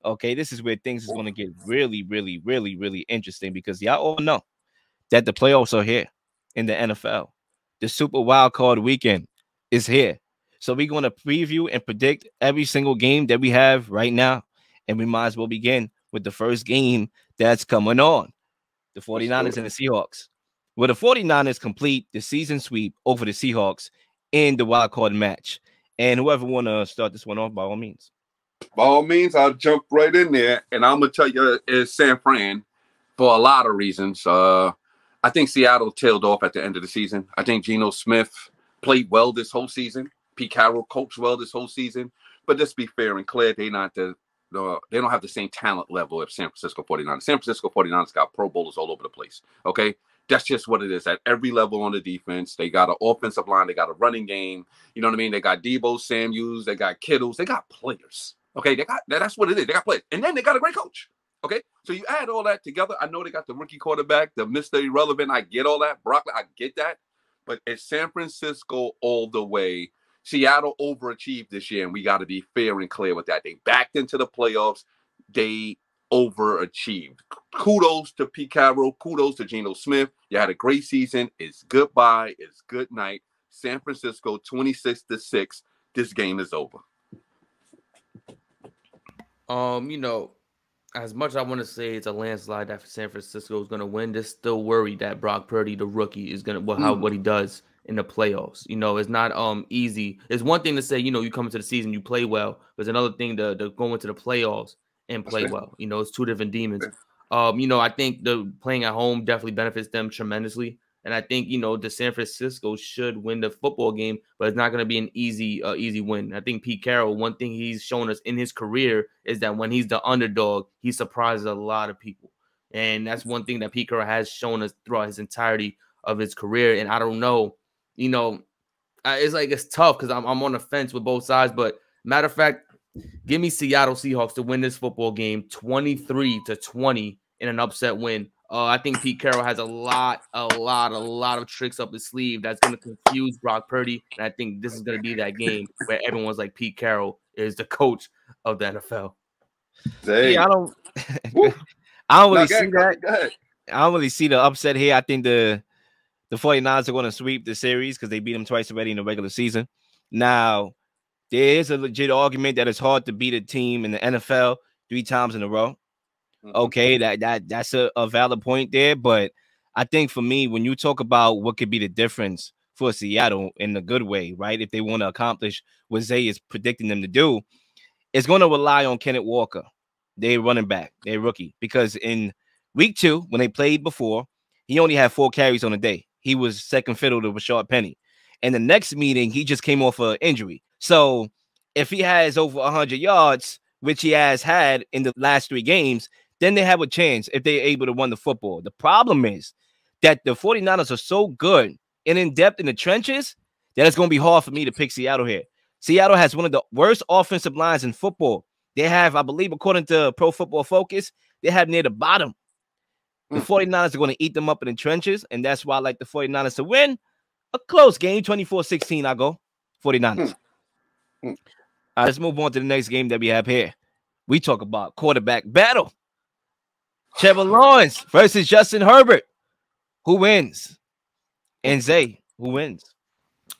Okay, this is where things is going to get really, really, really, really interesting because y'all all know that the playoffs are here in the NFL. The Super Wild Card Weekend is here. So we're going to preview and predict every single game that we have right now. And we might as well begin with the first game that's coming on. The 49ers and the Seahawks. Well, the 49ers complete the season sweep over the Seahawks in the wild card match. And whoever want to start this one off, by all means. By all means, I'll jump right in there. And I'm going to tell you, it's San Fran for a lot of reasons. I think Seattle tailed off at the end of the season. I think Geno Smith played well this whole season. Pete Carroll coached well this whole season. But let's be fair and clear, they don't have the same talent level as San Francisco 49ers. San Francisco 49ers got Pro Bowlers all over the place, okay? That's just what it is. At every level on the defense, they got an offensive line, they got a running game. You know what I mean? They got Deebo Samuels, they got Kittles, they got players, okay? That's what it is. They got players. And then they got a great coach, okay? So you add all that together. I know they got the rookie quarterback, the Mr. Irrelevant. I get all that. Broccoli, I get that. But it's San Francisco all the way. Seattle overachieved this year, and we got to be fair and clear with that. They backed into the playoffs. They overachieved. Kudos to Pete Carroll. Kudos to Geno Smith. You had a great season. It's goodbye. It's good night. San Francisco 26-6. This game is over. As much as I want to say it's a landslide that San Francisco is going to win, there's still worry that Brock Purdy, the rookie, is going to what he does in the playoffs. It's not easy. It's one thing to say, you come into the season, you play well. There's another thing to go into the playoffs and play well. It's two different demons. I think the playing at home definitely benefits them tremendously. And I think, the San Francisco should win the football game, but it's not going to be an easy win. I think Pete Carroll, one thing he's shown us in his career is that when he's the underdog, he surprises a lot of people. And that's one thing that Pete Carroll has shown us throughout his entirety of his career. And I don't know, it's tough because I'm on the fence with both sides. But matter of fact, give me Seattle Seahawks to win this football game 23-20 in an upset win. I think Pete Carroll has a lot of tricks up his sleeve that's going to confuse Brock Purdy. And I think this is going to be that game where everyone's like, Pete Carroll is the coach of the NFL. Yeah, I don't really see that. I don't really see the upset here. I think the 49ers are going to sweep the series because they beat them twice already in the regular season. Now, there is a legit argument that it's hard to beat a team in the NFL 3 times in a row. Okay, that's a valid point there. But I think for me, when you talk about what could be the difference for Seattle in a good way, right? If they want to accomplish what Zay is predicting them to do, it's going to rely on Kenneth Walker, their running back, their rookie. Because in week 2, when they played before, he only had 4 carries on a day. He was second fiddle to Rashard Penny. And the next meeting, he just came off an injury. So if he has over 100 yards, which he has had in the last 3 games, then they have a chance if they're able to run the football. The problem is that the 49ers are so good and in-depth in the trenches that it's going to be hard for me to pick Seattle here. Seattle has one of the worst offensive lines in football. They have, I believe, according to Pro Football Focus, they have near the bottom. The 49ers are going to eat them up in the trenches, and that's why I like the 49ers to win a close game, 24-16. I go 49ers. All right, let's move on to the next game that we have here. We talk about quarterback battle. Trevor Lawrence versus Justin Herbert. Who wins? And Zay, who wins?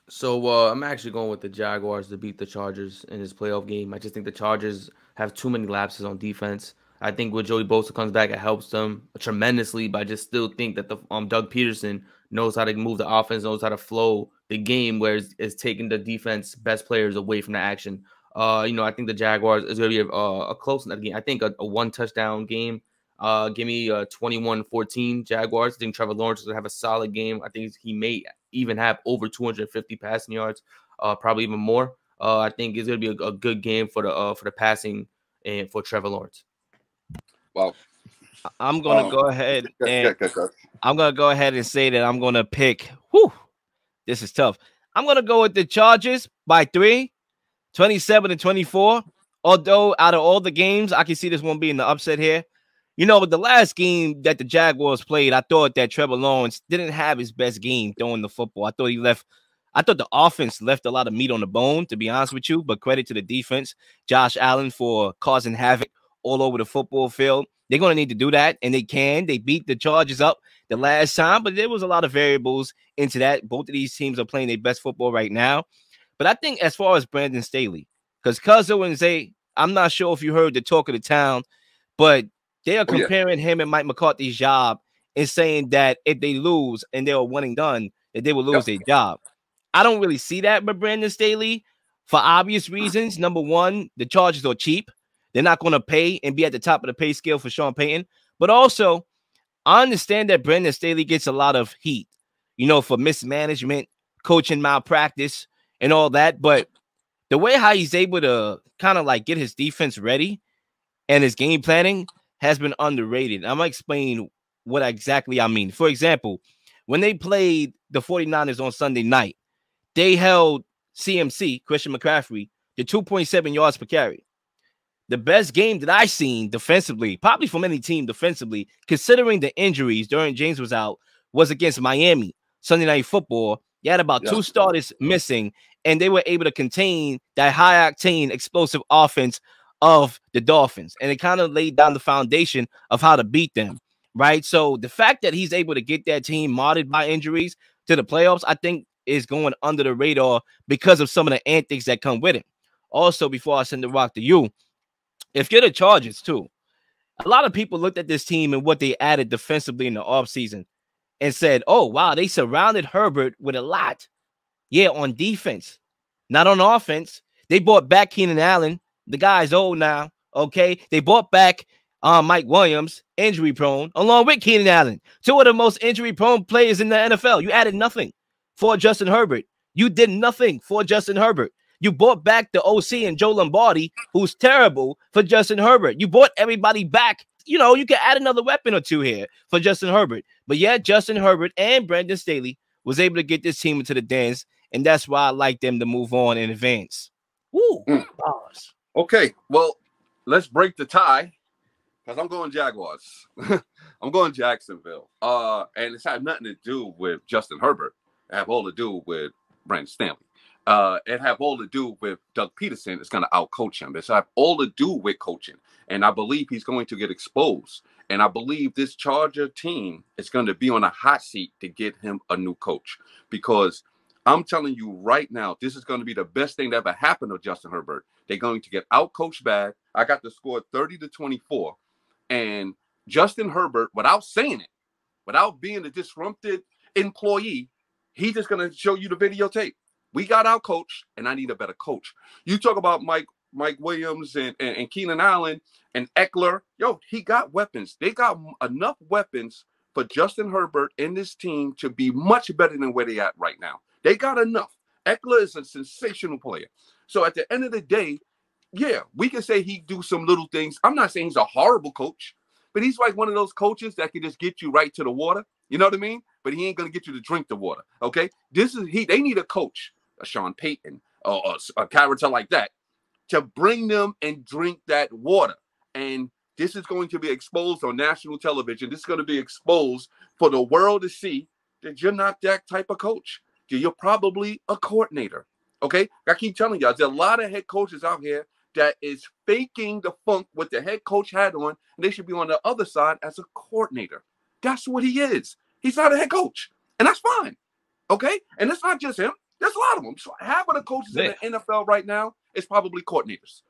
So I'm actually going with the Jaguars to beat the Chargers in this playoff game. I just think the Chargers have too many lapses on defense. I think when Joey Bosa comes back, it helps them tremendously. But I just still think that the Doug Peterson knows how to move the offense, knows how to flow the game, where it's taking the defense best players away from the action. I think the Jaguars is going to be a close game. I think a 1-touchdown game. Give me 21-14 Jaguars. I think Trevor Lawrence is going to have a solid game. I think he may even have over 250 passing yards, probably even more. I think it's going to be a good game for the passing and for Trevor Lawrence. Well, I'm going to go ahead and I'm going to go ahead and say that I'm going to pick. This is tough. I'm going to go with the Chargers by 3, 27-24. Although out of all the games, I can see this one being the upset here. The last game that the Jaguars played, I thought that Trevor Lawrence didn't have his best game throwing the football. I thought the offense left a lot of meat on the bone, to be honest with you, but credit to the defense, Josh Allen, for causing havoc all over the football field. They're going to need to do that, and they can. They beat the Chargers up the last time, but there was a lot of variables into that. Both of these teams are playing their best football right now. But I think as far as Brandon Staley, because Cuzzo and Zay, I'm not sure if you heard the talk of the town, but they are comparing him and Mike McCarthy's job and saying that if they lose and they're one and done, that they will lose their job. I don't really see that with Brandon Staley for obvious reasons. Number one, the Chargers are cheap. They're not going to pay and be at the top of the pay scale for Sean Payton. But also, I understand that Brandon Staley gets a lot of heat, for mismanagement, coaching malpractice, and all that. But the way how he's able to kind of like get his defense ready and his game planning has been underrated. I'm going to explain what exactly I mean. For example, when they played the 49ers on Sunday night, they held CMC, Christian McCaffrey, to 2.7 yards per carry. The best game that I've seen defensively, probably from any team defensively, considering the injuries during James was out, was against Miami, Sunday Night Football. You had about two starters missing, and they were able to contain that high-octane, explosive offense of the Dolphins. And it kind of laid down the foundation of how to beat them, right? So the fact that he's able to get that team modded by injuries to the playoffs, I think is going under the radar because of some of the antics that come with it. Also, before I send the rock to you, if you're the Chargers too, a lot of people looked at this team and what they added defensively in the offseason and said, oh, wow, they surrounded Herbert with a lot. Yeah, on defense, not on offense. They brought back Keenan Allen. The guy's old now, okay? They brought back Mike Williams, injury prone, along with Keenan Allen, two of the most injury prone players in the NFL. You added nothing for Justin Herbert. You did nothing for Justin Herbert. You brought back the OC and Joe Lombardi, who's terrible, for Justin Herbert. You brought everybody back. You can add another weapon or two here for Justin Herbert. But yeah, Justin Herbert and Brandon Staley was able to get this team into the dance, and that's why I like them to move on in advance. Woo! Okay, well, let's break the tie because I'm going Jaguars. I'm going Jacksonville. And it's had nothing to do with Justin Herbert. It have all to do with Brandon Staley. It have all to do with Doug Peterson. It's going to outcoach him. It's have all to do with coaching. And I believe he's going to get exposed. And I believe this Charger team is going to be on a hot seat to get him a new coach. Because I'm telling you right now, this is going to be the best thing that ever happened to Justin Herbert. They're going to get outcoached bad. I got the score 30-24. And Justin Herbert, without saying it, without being a disrupted employee, he's just going to show you the videotape. We got out coached, and I need a better coach. You talk about Mike Williams and Keenan Allen and Eckler. Yo, he got weapons. They got enough weapons for Justin Herbert and this team to be much better than where they at right now. They got enough. Eckler is a sensational player. So at the end of the day, yeah, we can say he do some little things. I'm not saying he's a horrible coach, but he's like one of those coaches that can just get you right to the water. You know what I mean? But he ain't going to get you to drink the water, okay? They need a coach, a Sean Payton, or a character like that, to bring them and drink that water. And this is going to be exposed on national television. This is going to be exposed for the world to see that you're not that type of coach. You're probably a coordinator, okay? I keep telling y'all, there's a lot of head coaches out here that is faking the funk what the head coach had on, and they should be on the other side as a coordinator. That's what he is. He's not a head coach, and that's fine, okay? And it's not just him. There's a lot of them. So half of the coaches in the NFL right now is probably coordinators.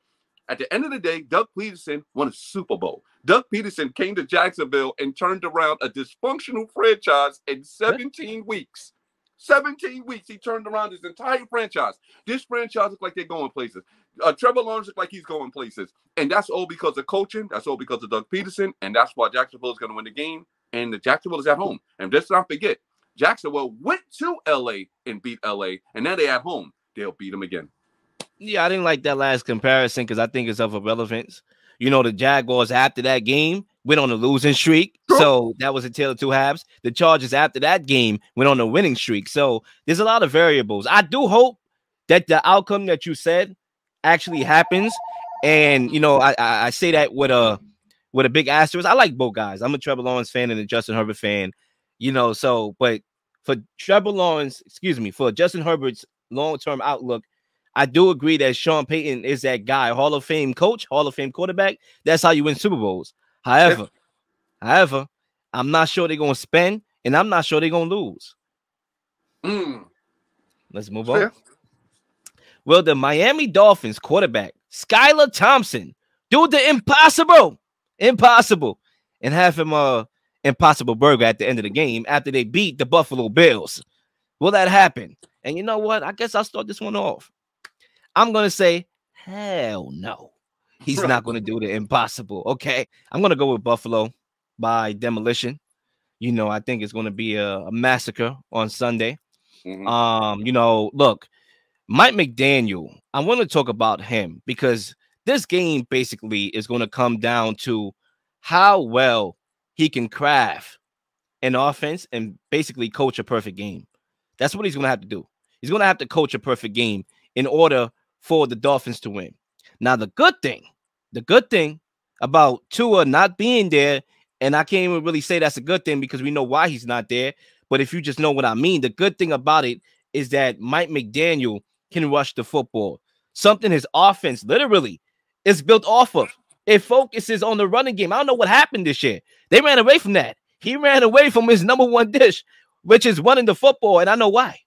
At the end of the day, Doug Peterson won a Super Bowl. Doug Peterson came to Jacksonville and turned around a dysfunctional franchise in 17 weeks. 17 weeks, he turned around his entire franchise. This franchise looks like they're going places. Trevor Lawrence looks like he's going places. And that's all because of coaching. That's all because of Doug Peterson. And that's why Jacksonville is going to win the game. And the Jacksonville is at home. And let's not forget, Jacksonville went to L.A. and beat L.A. And now they're at home. They'll beat them again. Yeah, I didn't like that last comparison because I think it's of irrelevance. The Jaguars after that game went on a losing streak. So that was a tale of two halves. The Chargers after that game went on a winning streak. So there's a lot of variables. I do hope that the outcome that you said actually happens. And, I say that with a big asterisk. I like both guys. I'm a Trevor Lawrence fan and a Justin Herbert fan, but for Trevor Lawrence, for Justin Herbert's long-term outlook, I do agree that Sean Payton is that guy, Hall of Fame coach, Hall of Fame quarterback. That's how you win Super Bowls. However, I'm not sure they're going to spend, and I'm not sure they're going to lose. Let's move on. Well, the Miami Dolphins quarterback, Skylar Thompson, do the impossible, and have him Impossible Burger at the end of the game after they beat the Buffalo Bills. Will that happen? And you know what? I guess I'll start this one off. I'm going to say, hell no. He's not going to do the impossible. Okay. I'm going to go with Buffalo by demolition. You know, I think it's going to be a massacre on Sunday. You know, look, Mike McDaniel, I want to talk about him because this game basically is going to come down to how well he can craft an offense and basically coach a perfect game. That's what he's going to have to do. He's going to have to coach a perfect game in order for the Dolphins to win. Now, the good thing about Tua not being there, and I can't even really say that's a good thing because we know why he's not there, but if you just know what I mean, the good thing about it is that Mike McDaniel can rush the football. Something his offense literally is built off of. It focuses on the running game. I don't know what happened this year. They ran away from that. He ran away from his number one dish, which is running the football, and I know why.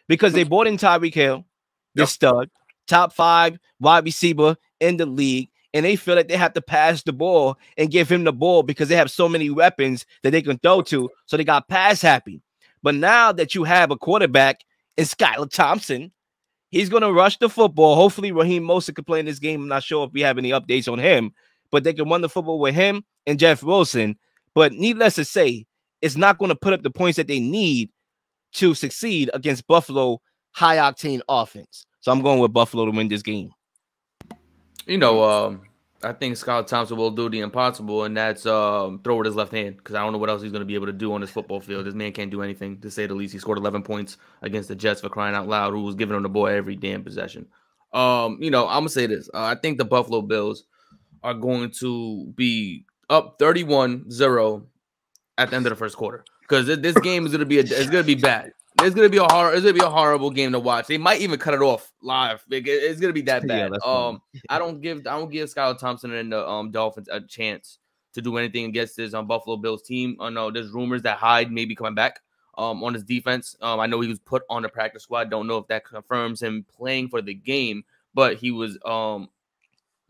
Because they brought in Tyreek Hill, the stud, top 5 wide receiver in the league, and they feel that they have to pass the ball and give him the ball because they have so many weapons that they can throw to, so they got pass happy. But now that you have a quarterback in Skylar Thompson, he's going to rush the football. Hopefully, Raheem Mostert could play in this game. I'm not sure if we have any updates on him, but they can run the football with him and Jeff Wilson. But needless to say, it's not going to put up the points that they need to succeed against Buffalo high-octane offense. So I'm going with Buffalo to win this game. You know, I think Skylar Thompson will do the impossible, and that's throw with his left hand, because I don't know what else he's going to be able to do on this football field. This man can't do anything, to say the least. He scored 11 points against the Jets, for crying out loud, who was giving him the ball every damn possession. You know, I'm going to say this. I think the Buffalo Bills are going to be up 31-0 at the end of the first quarter, because this game is going to be it's going to be bad. It's going to be a horrible game to watch. They might even cut it off live. It's going to be that bad. Yeah, I don't give Skylar Thompson and the Dolphins a chance to do anything against this Buffalo Bills team. I know there's rumors that Hyde may be coming back on his defense. I know he was put on the practice squad. Don't know if that confirms him playing for the game, but he was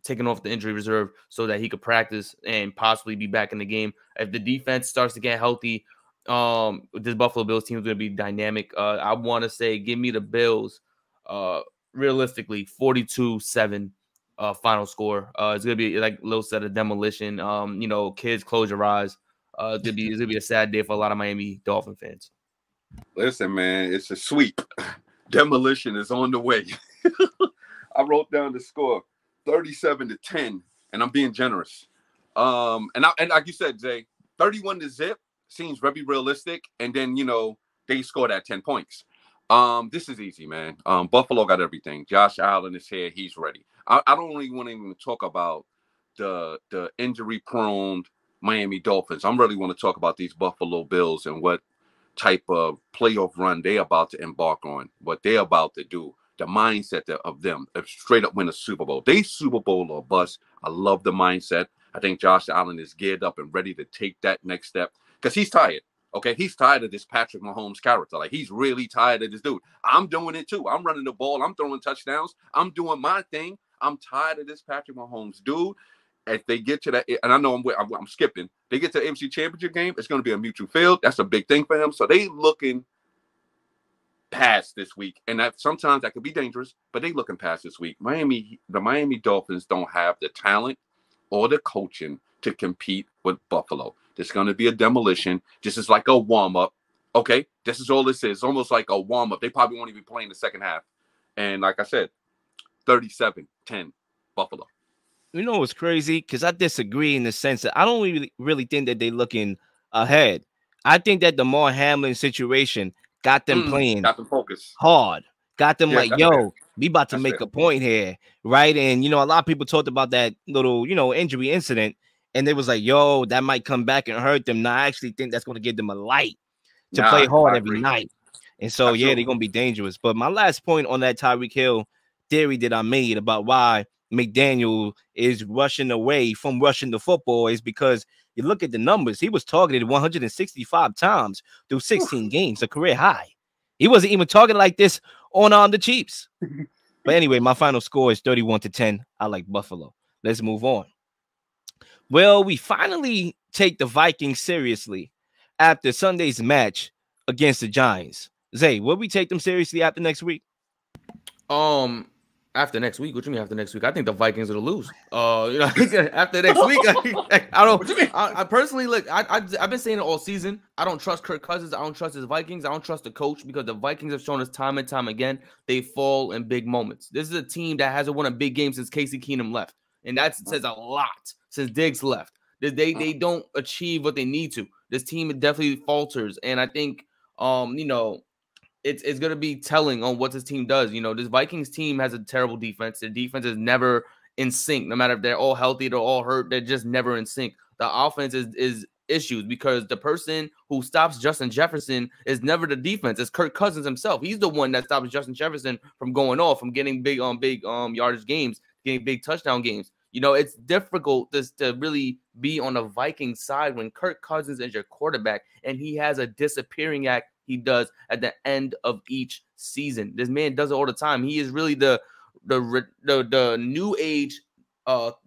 taken off the injury reserve so that he could practice and possibly be back in the game. If the defense starts to get healthy, this Buffalo Bills team is going to be dynamic. I want to say, give me the Bills. Realistically, 42-7 final score. It's going to be, like Lil said, a demolition. You know, kids, close your eyes. It's going to be a sad day for a lot of Miami Dolphin fans. Listen, man, it's a sweep. Demolition is on the way. I wrote down the score, 37-10, and I'm being generous. And like you said, Jay, 31-0 seems very realistic, and then, you know, they scored at 10 points. This is easy, man. Buffalo got everything. Josh Allen is here. He's ready. I don't really want to even talk about the injury-prone Miami Dolphins. I really want to talk about these Buffalo Bills and what type of playoff run they're about to embark on, what they're about to do, the mindset of them, straight up win a Super Bowl. They Super Bowl or bust. I love the mindset. I think Josh Allen is geared up and ready to take that next step because he's tired. Okay, he's tired of this Patrick Mahomes character. Like, he's really tired of this dude. I'm doing it too. I'm running the ball. I'm throwing touchdowns. I'm doing my thing. I'm tired of this Patrick Mahomes dude. If they get to that, and I know I'm skipping, they get to the AFC Championship game, it's going to be a mutual field. That's a big thing for them. So they looking past this week. And that sometimes that could be dangerous, but they looking past this week. The Miami Dolphins don't have the talent or the coaching to compete with Buffalo. There's going to be a demolition. This is like a warm-up. Okay, this is all this is. It's almost like a warm-up. They probably won't even be playing the second half. And like I said, 37-10 Buffalo. You know what's crazy? Because I disagree in the sense that I don't really think that they're looking ahead. I think that the Damar Hamlin situation got them playing, got them focused hard, got them like, yo, we about to make a point here, right? And, you know, a lot of people talked about that little, you know, injury incident, and they was like, yo, that might come back and hurt them. Now, I actually think that's going to give them a light to play hard every night. And so, yeah, they're going to be dangerous. But my last point on that Tyreek Hill theory that I made about why McDaniel is rushing away from rushing the football is because you look at the numbers. He was targeted 165 times through 16 games, a career high. He wasn't even targeted like this on the Chiefs. But anyway, my final score is 31-10. I like Buffalo. Let's move on. Well, we finally take the Vikings seriously after Sunday's match against the Giants. Zay, will we take them seriously after next week? After next week, what you mean after next week? I think the Vikings are to lose. After next week, I don't. What you mean? I personally look. I've been saying it all season. I don't trust Kirk Cousins. I don't trust his Vikings. I don't trust the coach because the Vikings have shown us time and time again they fall in big moments. This is a team that hasn't won a big game since Casey Keenum left, and that says a lot. Since Diggs left, they don't achieve what they need to. This team definitely falters, and I think it's going to be telling on what this team does. This Vikings team has a terrible defense. Their defense is never in sync. No matter if they're all healthy, they're all hurt. They're just never in sync. The offense is issues because the person who stops Justin Jefferson is never the defense. It's Kirk Cousins himself. He's the one that stops Justin Jefferson from going off, from getting big yardage games, getting big touchdown games. It's difficult to really be on the Vikings side when Kirk Cousins is your quarterback and he has a disappearing act he does at the end of each season. This man does it all the time. He is really the new age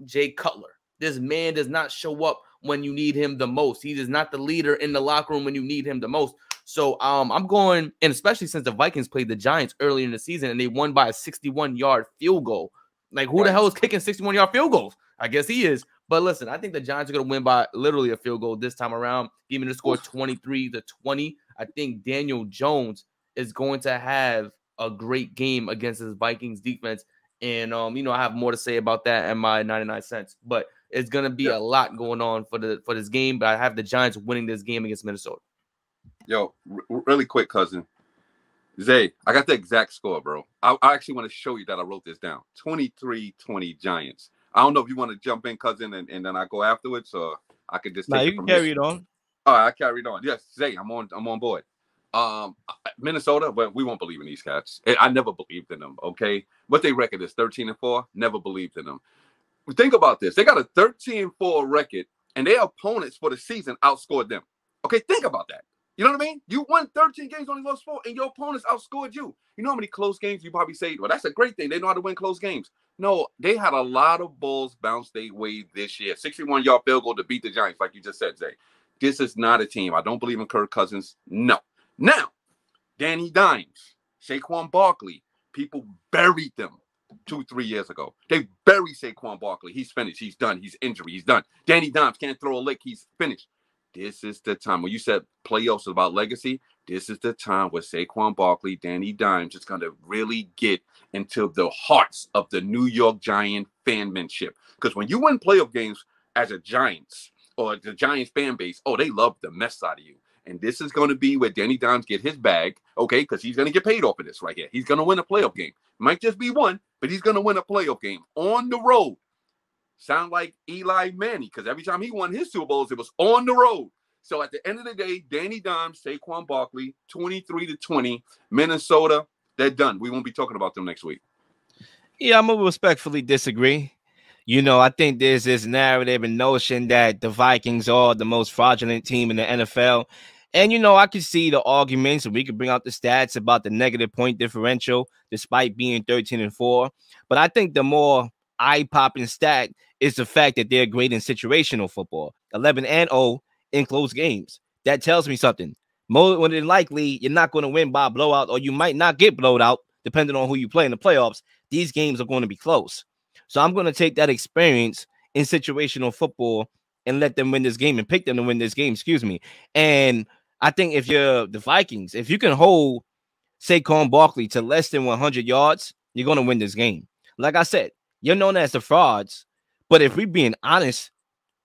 Jay Cutler. This man does not show up when you need him the most. He is not the leader in the locker room when you need him the most. So I'm going, and especially since the Vikings played the Giants early in the season and they won by a 61-yard field goal. Like, who the hell is kicking 61-yard field goals? I guess he is. But listen, I think the Giants are going to win by literally a field goal this time around. Give me the score 23-20. I think Daniel Jones is going to have a great game against his Vikings defense. And, I have more to say about that in my 99 cents. But it's going to be a lot going on for this game. But I have the Giants winning this game against Minnesota. Yo, really quick, cousin. Zay, I got the exact score, bro. I actually want to show you that I wrote this down. 23-20 Giants. I don't know if you want to jump in, cousin, and then I go afterwards, or I could just take you can carry it on. All right, I carried on. Yes, Zay, I'm on board. Minnesota, but we won't believe in these cats. I never believed in them, okay? What they record is 13-4. Never believed in them. Think about this. They got a 13-4 record, and their opponents for the season outscored them. Okay, think about that. You know what I mean? You won 13 games, only lost 4, and your opponents outscored you. You know how many close games you probably say, well, that's a great thing. They know how to win close games. No, they had a lot of balls bounce their way this year. 61-yard field goal to beat the Giants, like you just said, Zay. This is not a team. I don't believe in Kirk Cousins. No. Now, Danny Dimes, Saquon Barkley, people buried them 2-3 years ago. They buried Saquon Barkley. He's finished. He's done. He's injured. He's done. Danny Dimes can't throw a lick. He's finished. This is the time. When you said playoffs is about legacy, this is the time where Saquon Barkley, Danny Dimes is going to really get into the hearts of the New York Giant fanmanship. Because when you win playoff games as a Giants or the Giants fan base, they love the mess out of you. And this is going to be where Danny Dimes get his bag, okay, because he's going to get paid off of this right here. He's going to win a playoff game. Might just be one, but he's going to win a playoff game on the road. Sound like Eli Manning, because every time he won his Super Bowls, it was on the road. So at the end of the day, Danny Dimes, Saquon Barkley, 23-20, Minnesota, they're done. We won't be talking about them next week. Yeah, I'm going to respectfully disagree. I think there's this narrative and notion that the Vikings are the most fraudulent team in the NFL. And, I can see the arguments, and we could bring out the stats about the negative point differential, despite being 13-4. But I think the more eye-popping stat is the fact that they're great in situational football, 11-0 in close games. That tells me something. More than likely, you're not going to win by a blowout, or you might not get blowed out, depending on who you play in the playoffs. These games are going to be close. So I'm going to take that experience in situational football and let them win this game and pick them to win this game, And I think if you're the Vikings, if you can hold Saquon Barkley to less than 100 yards, you're going to win this game. Like I said, you're known as the frauds. But if we're being honest,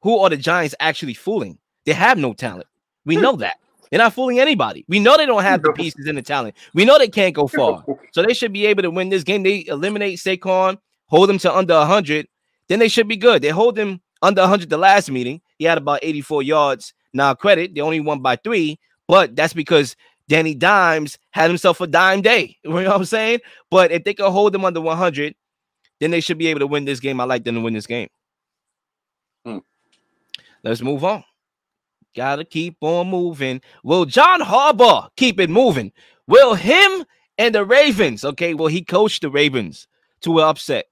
who are the Giants actually fooling? They have no talent. We know that. They're not fooling anybody. We know they don't have the pieces and the talent. We know they can't go far. So they should be able to win this game. They eliminate Saquon, hold him to under 100, then they should be good. They hold him under 100 the last meeting. He had about 84 yards. Now, credit, they only won by 3, but that's because Danny Dimes had himself a dime day. You know what I'm saying? But if they can hold them under 100, then they should be able to win this game. I like them to win this game. Let's move on. Gotta keep on moving. Will John Harbaugh keep it moving? Will him and the Ravens, okay, will he coach the Ravens to an upset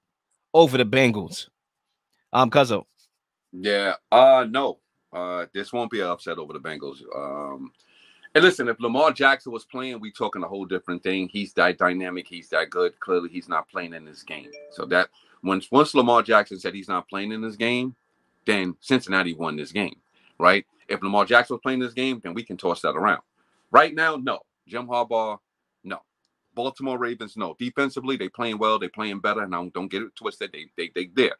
over the Bengals? Cuzzo. Yeah, no. This won't be an upset over the Bengals. And listen, if Lamar Jackson was playing, we talking a whole different thing. He's that dynamic. He's that good. Clearly, he's not playing in this game. So that once Lamar Jackson said he's not playing in this game, then Cincinnati won this game, right? If Lamar Jackson was playing this game, then we can toss that around. Right now, no. Jim Harbaugh, no. Baltimore Ravens, no. Defensively, they playing well. They playing better. Now, don't get it twisted. They there.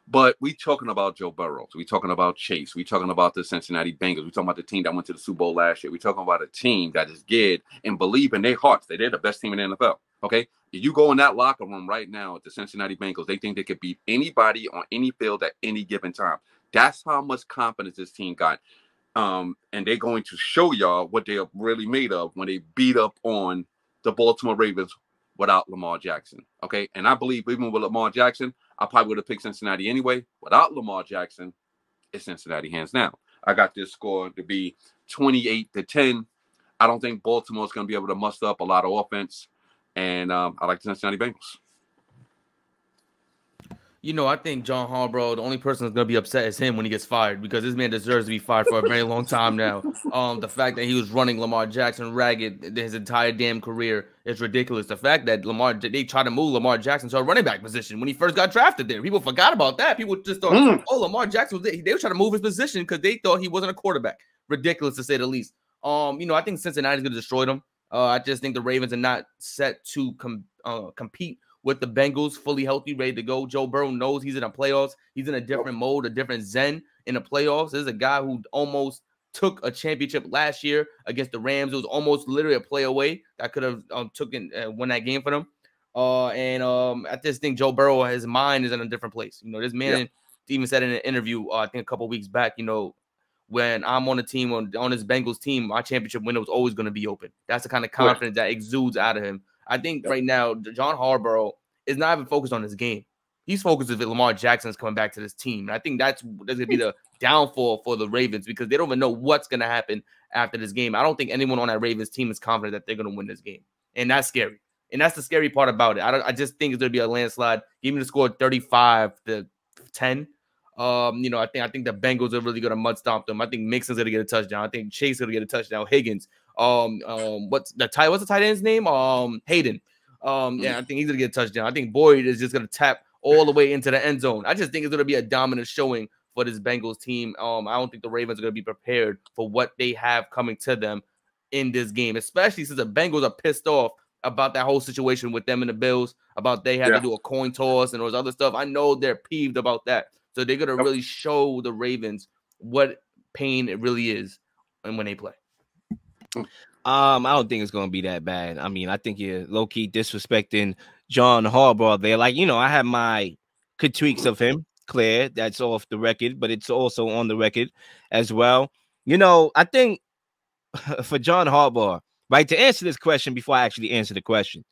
But we talking about Joe Burrow. We talking about Chase. We talking about the Cincinnati Bengals. We talking about the team that went to the Super Bowl last year. We talking about a team that is good and believe in their hearts that they're the best team in the NFL. Okay, if you go in that locker room right now at the Cincinnati Bengals, they think they could beat anybody on any field at any given time. That's how much confidence this team got. And they're going to show y'all what they're really made of when they beat up on the Baltimore Ravens without Lamar Jackson. Okay, and I believe even with Lamar Jackson, I probably would have picked Cincinnati anyway. Without Lamar Jackson, it's Cincinnati hands down. I got this score to be 28-10. I don't think Baltimore's going to be able to muster up a lot of offense. And I like the Cincinnati Bengals. You know, I think John Harbaugh, the only person that's going to be upset is him when he gets fired, because this man deserves to be fired for a very long time now. The fact that he was running Lamar Jackson ragged his entire damn career is ridiculous. The fact that they tried to move Lamar Jackson to a running back position when he first got drafted there. People forgot about that. People just thought, oh, Lamar Jackson was there. They were trying to move his position because they thought he wasn't a quarterback. Ridiculous, to say the least. You know, I think Cincinnati's going to destroy them. I just think the Ravens are not set to compete with the Bengals, fully healthy, ready to go. Joe Burrow knows he's in the playoffs. He's in a different mode, a different zen in the playoffs. This is a guy who almost took a championship last year against the Rams. It was almost literally a play away that could have won that game for them. I just think Joe Burrow, his mind is in a different place. You know, this man even said in an interview, I think a couple weeks back, you know, when I'm on a team on this Bengals team, my championship window is always going to be open. That's the kind of confidence that exudes out of him. I think right now, John Harbaugh is not even focused on his game. He's focused if Lamar Jackson is coming back to this team. And I think that's going to be the downfall for the Ravens, because they don't even know what's going to happen after this game. I don't think anyone on that Ravens team is confident that they're going to win this game. And that's scary. And that's the scary part about it. I just think it's going to be a landslide. Give me the score 35-10. You know, I think the Bengals are really going to mud stomp them. I think Mixon's going to get a touchdown. I think Chase is going to get a touchdown. Higgins. What's the tight end's name? Hayden. Yeah, I think he's going to get a touchdown. I think Boyd is just going to tap all the way into the end zone. I just think it's going to be a dominant showing for this Bengals team. I don't think the Ravens are going to be prepared for what they have coming to them in this game, especially since the Bengals are pissed off about that whole situation with them and the Bills, about they had to do a coin toss and all this other stuff. I know they're peeved about that. So they're going to really show the Ravens what pain it really is and when they play. I don't think it's going to be that bad. I mean, I think you're low-key disrespecting John Harbaugh there. Like, you know, I have my critiques of him, clear. That's off the record, but it's also on the record as well. You know, I think for John Harbaugh, right, to answer this question before I actually answer the question,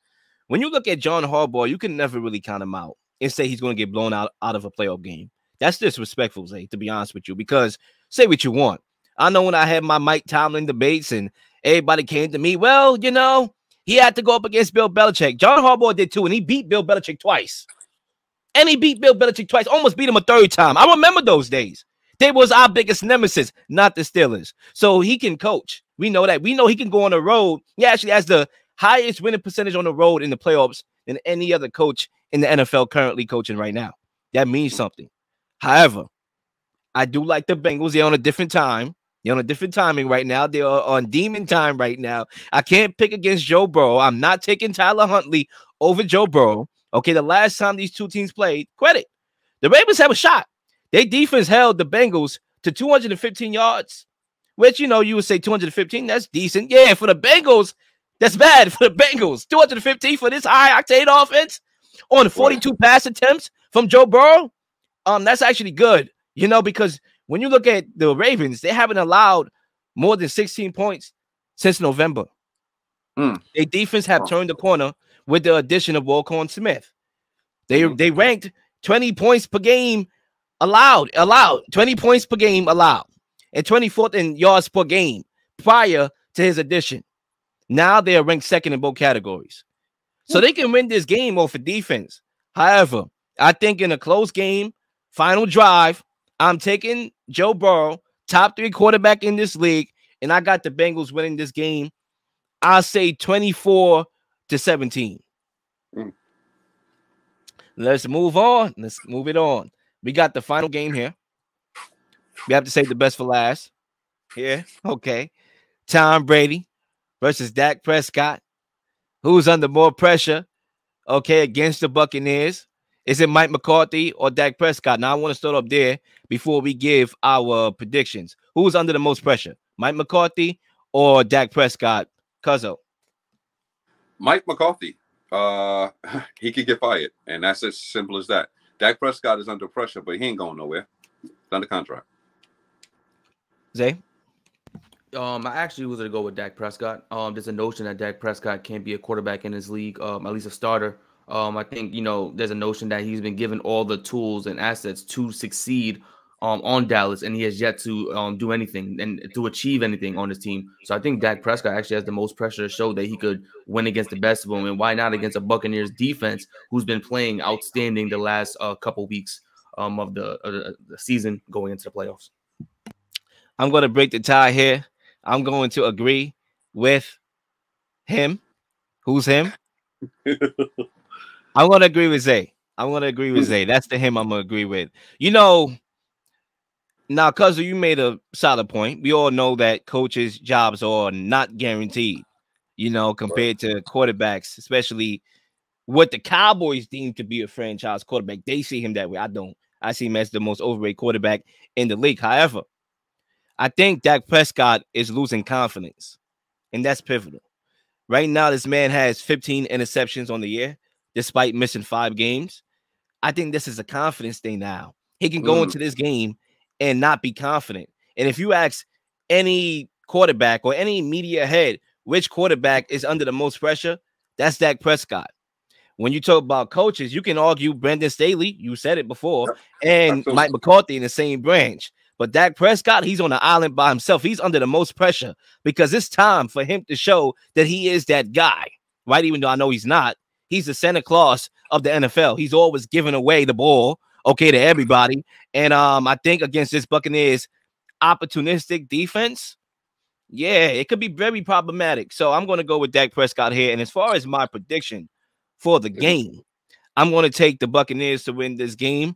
when you look at John Harbaugh, you can never really count him out and say he's going to get blown out of a playoff game. That's disrespectful, Zay, to be honest with you, because say what you want. I know when I had my Mike Tomlin debates and everybody came to me, well, you know, he had to go up against Bill Belichick. John Harbaugh did too, and he beat Bill Belichick twice. And he beat Bill Belichick twice, almost beat him a third time. I remember those days. They was our biggest nemesis, not the Steelers. So he can coach. We know that. We know he can go on the road. He actually has the highest winning percentage on the road in the playoffs than any other coach in the NFL currently coaching right now. That means something. However, I do like the Bengals. They're on a different time. They're on a different timing right now. They are on demon time right now. I can't pick against Joe Burrow. I'm not taking Tyler Huntley over Joe Burrow. Okay, the last time these two teams played, credit. The Ravens have a shot. Their defense held the Bengals to 215 yards, which, you know, you would say 215, that's decent. Yeah, for the Bengals, that's bad for the Bengals. 215 for this high-octane offense on 42 pass attempts from Joe Burrow. That's actually good, you know, because when you look at the Ravens, they haven't allowed more than 16 points since November. Their defense have turned the corner with the addition of Roquan Smith. They ranked 20 points per game allowed 20 points per game allowed, and 24th in yards per game prior to his addition. Now they are ranked second in both categories, so they can win this game off of defense. However, I think in a close game, final drive, I'm taking Joe Burrow, top 3 quarterback in this league, and I got the Bengals winning this game. I'll say 24-17. Let's move on. Let's move it on. We got the final game here. We have to save the best for last. Here, okay. Tom Brady versus Dak Prescott. Who's under more pressure? Okay, against the Buccaneers. Is it Mike McCarthy or Dak Prescott? Now I want to start up there before we give our predictions. Who's under the most pressure? Mike McCarthy or Dak Prescott? Cuzzo. Mike McCarthy. He could get fired, and that's as simple as that. Dak Prescott is under pressure, but he ain't going nowhere. He's under contract. Zay? I actually was going to go with Dak Prescott. There's a notion that Dak Prescott can't be a quarterback in his league, at least a starter. I think, there's a notion that he's been given all the tools and assets to succeed on Dallas, and he has yet to do anything and to achieve anything on his team. So I think Dak Prescott actually has the most pressure to show that he could win against the best of them, and why not against a Buccaneers defense who's been playing outstanding the last couple weeks of the season going into the playoffs. I'm going to break the tie here. I'm going to agree with him. Who's him? I'm going to agree with Zay. That's the him I'm going to agree with. Now, Cuzzo, you made a solid point. We all know that coaches' jobs are not guaranteed, compared to quarterbacks, especially what the Cowboys deem to be a franchise quarterback. They see him that way. I don't. I see him as the most overrated quarterback in the league. However, I think Dak Prescott is losing confidence, and that's pivotal. Right now, this man has 15 interceptions on the year, despite missing 5 games. I think this is a confidence thing now. He can go into this game and not be confident. And if you ask any quarterback or any media head which quarterback is under the most pressure, that's Dak Prescott. When you talk about coaches, you can argue Brandon Staley, you said it before, and Mike McCarthy in the same branch. But Dak Prescott, he's on the island by himself. He's under the most pressure because it's time for him to show that he is that guy, right? Even though I know he's not. He's the Santa Claus of the NFL. He's always giving away the ball, to everybody. And I think against this Buccaneers opportunistic defense, it could be very problematic. So I'm going to go with Dak Prescott here. And as far as my prediction for the game, I'm going to take the Buccaneers to win this game.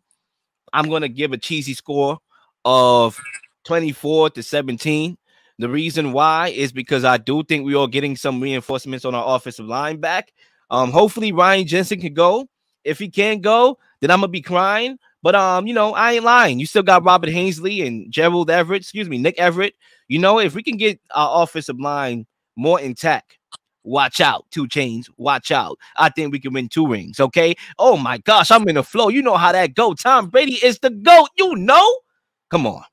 I'm going to give a cheesy score of 24-17. The reason why is because I do think we are getting some reinforcements on our offensive line back. Hopefully Ryan Jensen can go. If he can't go, then I'm gonna be crying. But I ain't lying. You still got Robert Hainsley and Nick Everett. If we can get our offensive line more intact, watch out, 2 Chainz. Watch out. I think we can win 2 rings. Okay. Oh my gosh, I'm in the flow. You know how that go. Tom Brady is the GOAT. Come on.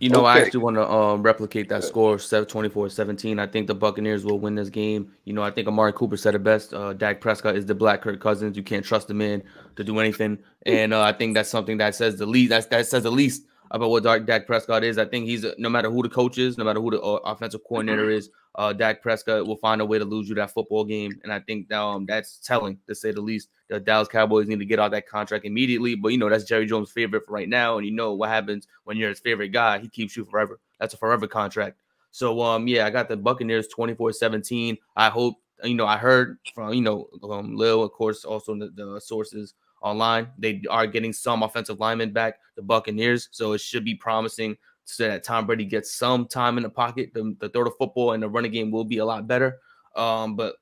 I actually want to replicate that score, 24-17. I think the Buccaneers will win this game. I think Amari Cooper said it best. Dak Prescott is the Black Kirk Cousins. You can't trust the man to do anything. And I think that's something that says the least. That says the least about what Dak Prescott is. I think he's no matter who the coach is, no matter who the offensive coordinator is, Dak Prescott will find a way to lose you that football game. And I think that's telling, to say the least. The Dallas Cowboys need to get out that contract immediately. But, that's Jerry Jones' favorite for right now. And what happens when you're his favorite guy. He keeps you forever. That's a forever contract. So, I got the Buccaneers 24-17. I hope, I heard from, Lil, of course, also the sources online. They are getting some offensive linemen back, the Buccaneers. So it should be promising so that Tom Brady gets some time in the pocket. The throw the football and the running game will be a lot better. But,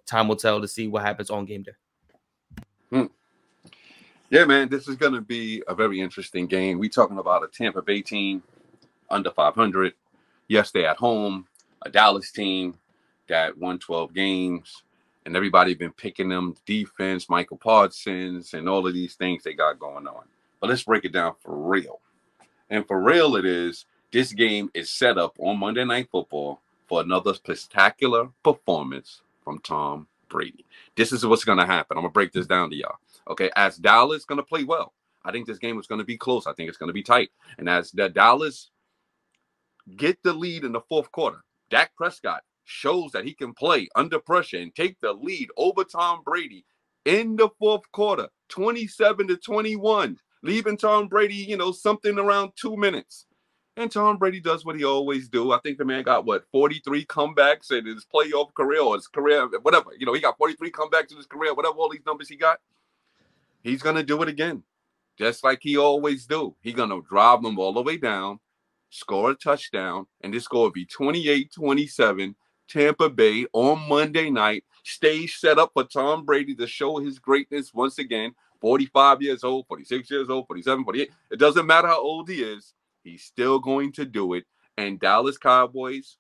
time will tell to see what happens on game day. Yeah, man, this is going to be a very interesting game. We're talking about a Tampa Bay team under 500. Yes, they're at home, a Dallas team that won 12 games, and everybody been picking them defense, Michael Parsons, and all of these things they got going on. But let's break it down for real. And for real it is, this game is set up on Monday Night Football for another spectacular performance from Tom Brady. This is what's going to happen. I'm going to break this down to y'all. Okay, as Dallas going to play well, I think this game is going to be close. I think it's going to be tight. And as the Dallas get the lead in the fourth quarter, Dak Prescott shows that he can play under pressure and take the lead over Tom Brady in the fourth quarter, 27-21, leaving Tom Brady, something around 2 minutes. And Tom Brady does what he always do. I think the man got, 43 comebacks in his playoff career or his career, whatever. He got 43 comebacks in his career, whatever all these numbers he got. He's going to do it again, just like he always do. He's going to drive them all the way down, score a touchdown, and this score will be 28-27, Tampa Bay on Monday night. Stage set up for Tom Brady to show his greatness once again. 45 years old, 46 years old, 47, 48. It doesn't matter how old he is. He's still going to do it. And Dallas Cowboys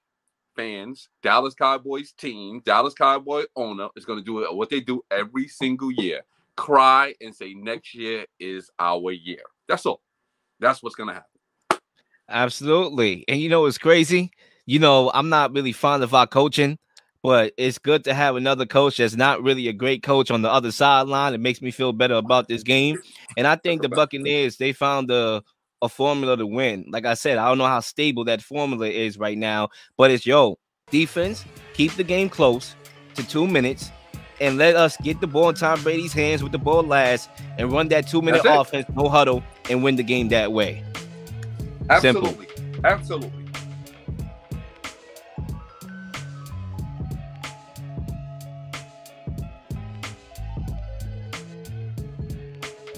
fans, Dallas Cowboys team, Dallas Cowboy owner is going to do what they do every single year. Cry and say next year is our year. That's all. That's what's going to happen. Absolutely. And it's crazy. I'm not really fond of our coaching, but it's good to have another coach that's not really a great coach on the other sideline. It makes me feel better about this game. And I think the Buccaneers, they found a formula to win. Like I said, I don't know how stable that formula is right now, but it's defense, keep the game close to 2 minutes and let us get the ball in Tom Brady's hands with the ball last and run that 2 minute offense, no huddle, and win the game that way. Absolutely. Simple. Absolutely.